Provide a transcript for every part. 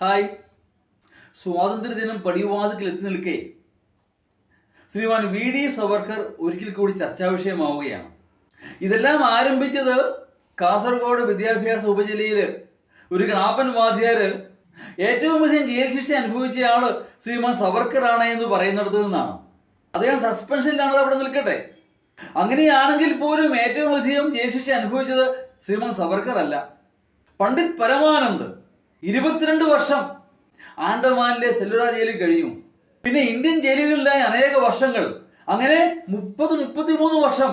Hi. സ്വാതന്ത്ര്യദിനം പടിവാതിക്കൽ എത്തി നിൽക്കെ ശ്രീമാൻ വി ഡി സവർക്കർ ഒരിക്കൽ കൂടി ചർച്ചാ വിഷയമാവുകയാണ്. ഇതെല്ലാം ആരംഭിച്ചത് കാസർഗോഡ് വിദ്യാഭ്യാസ ഉപജില്ലയില് ഒരു ഗ്രാപ്പൻ വാദ്യാര് ഏറ്റവും അധികം ജയിൽ ശിക്ഷ അനുഭവിച്ചയാള് ശ്രീമാൻ സവർക്കർ ആണ് എന്ന് പറയുന്നിടത്ത് നിന്നാണ്. അദ്ദേഹം സസ്പെൻഷനിലാണ്, അവിടെ നിൽക്കട്ടെ. അങ്ങനെയാണെങ്കിൽ പോലും ഏറ്റവും അധികം ജയിൽ ശിക്ഷ അനുഭവിച്ചത് ശ്രീമാൻ സവർക്കർ അല്ല, പണ്ഡിറ്റ് പരമാനന്ദ്. 22 വർഷം ആൻഡമാനിലെ സെല്ലുലാർ ജയിലിൽ കഴിഞ്ഞു. പിന്നെ ഇന്ത്യൻ ജയിലുകളിലായി അനേക വർഷങ്ങൾ, അങ്ങനെ 33 വർഷം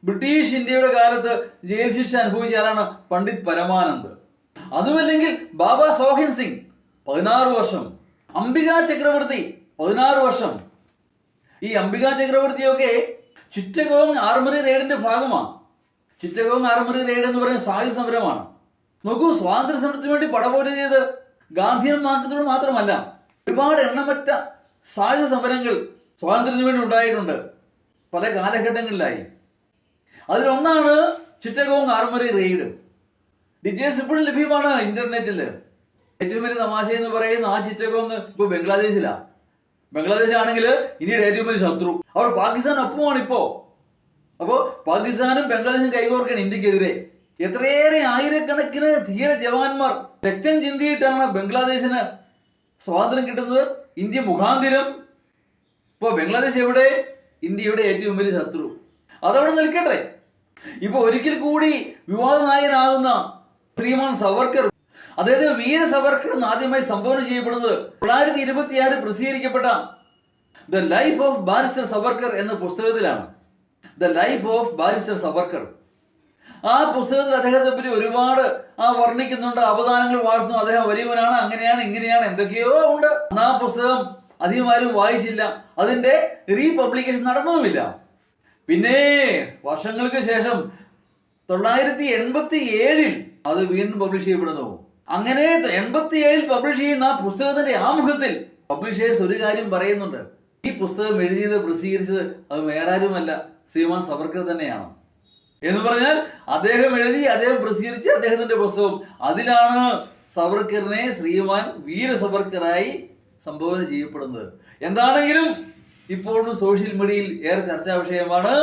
ബ്രിട്ടീഷ് ഇന്ത്യയുടെ കാലത്ത് ജയിൽ ശിക്ഷ അനുഭവിച്ച ആളാണ് പണ്ഡിറ്റ് പരമാനന്ദ്. അതുമല്ലെങ്കിൽ ബാബ സോഹൻ സിംഗ് 16 വർഷം, അംബിക ചക്രവർത്തി 16 വർഷം. ഈ അംബിക ചക്രവർത്തിയൊക്കെ ചിറ്റഗോങ് ആർമറി റെയ്ഡിന്റെ ഭാഗമാണ്. ചിറ്റഗോങ് ആർമറി റെയ്ഡ് എന്ന് പറയുന്ന സായുധ സമരമാണ്. നോക്കൂ, സ്വാതന്ത്ര്യ സമരത്തിന് വേണ്ടി പടപോര് ചെയ്ത് ഗാന്ധിയൻ മാർഗത്തോട് മാത്രമല്ല, ഒരുപാട് എണ്ണമറ്റ സായുധ സമരങ്ങൾ സ്വാതന്ത്ര്യത്തിന് വേണ്ടി ഉണ്ടായിട്ടുണ്ട് പല കാലഘട്ടങ്ങളിലായി. അതിലൊന്നാണ് ചിറ്റഗോങ് ആർമറി റെയ്ഡ്. ഡീറ്റെയിൽസ് ഇപ്പോഴും ലഭ്യമാണ് ഇന്റർനെറ്റില്. ഏറ്റവും വലിയ തമാശ എന്ന് പറയുന്ന ആ ചിറ്റഗോങ് ഇപ്പൊ ബംഗ്ലാദേശിലാണ്. ബംഗ്ലാദേശ് ആണെങ്കിൽ ഇന്ത്യയുടെ ഏറ്റവും വലിയ ശത്രു. അവർ പാകിസ്ഥാൻ ഒപ്പമാണ് ഇപ്പോ. അപ്പോ പാകിസ്ഥാനും ബംഗ്ലാദേശും കൈകോർക്കണം ഇന്ത്യക്കെതിരെ. എത്രയേറെ ആയിരക്കണക്കിന് ധീര ജവാന്മാർ രക്തം ചിന്തിയിട്ടാണ് ബംഗ്ലാദേശിന് സ്വാതന്ത്ര്യം കിട്ടുന്നത്, ഇന്ത്യ മുഖാന്തിരം. ഇപ്പൊ ബംഗ്ലാദേശ് എവിടെ? ഇന്ത്യയുടെ ഏറ്റവും വലിയ ശത്രു. അതവിടെ നിൽക്കട്ടെ. ഇപ്പൊ ഒരിക്കൽ കൂടി വിവാദ നായകനാകുന്ന ശ്രീമാൻ സവർക്കർ, അതായത് വീര സവർക്കർ എന്ന് ആദ്യമായി സംബോധന ചെയ്യപ്പെടുന്നത് 1926 പ്രസിദ്ധീകരിക്കപ്പെട്ട the life of barrister Savarkar എന്ന പുസ്തകത്തിലാണ്. The life of barrister Savarkar. ആ പുസ്തകത്തിൽ അദ്ദേഹത്തെ പറ്റി ഒരുപാട് വർണ്ണിക്കുന്നുണ്ട്, അവദാനങ്ങൾ വാഴ്ത്തുന്നു. അദ്ദേഹം വലിയവനാണ്, അങ്ങനെയാണ്, ഇങ്ങനെയാണ്, എന്തൊക്കെയോ ഉണ്ട്. ആ പുസ്തകം അധികം ആരും വായിച്ചില്ല, അതിന്റെ റീപബ്ലിക്കേഷൻ നടന്നതുമില്ല. പിന്നെ വർഷങ്ങൾക്ക് ശേഷം 1987 അത് വീണ്ടും പബ്ലിഷ് ചെയ്യപ്പെടുന്നു. അങ്ങനെ 87 പബ്ലിഷ് ചെയ്യുന്ന ആ പുസ്തകത്തിന്റെ ആമുഖത്തിൽ പബ്ലിഷേഴ്സ് ഒരു കാര്യം പറയുന്നുണ്ട്. ഈ പുസ്തകം എഴുതിയത്, പ്രസിദ്ധീകരിച്ചത് അത് വേറെ ആരുമല്ല, ശ്രീമാൻ സവർക്കർ തന്നെയാണ് എന്ന് പറഞ്ഞാൽ അദ്ദേഹം എഴുതി, അദ്ദേഹം പ്രസിദ്ധീകരിച്ച അദ്ദേഹത്തിന്റെ പുസ്തകം, അതിലാണ് സവർക്കറിനെ ശ്രീമാൻ വീര സവർക്കറായി സംബോധന ചെയ്യപ്പെടുന്നത്. എന്താണെങ്കിലും ഇപ്പോഴും സോഷ്യൽ മീഡിയയിൽ ഏറെ ചർച്ചാ വിഷയമാണ്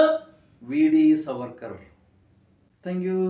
V D Savarkar. Thank U.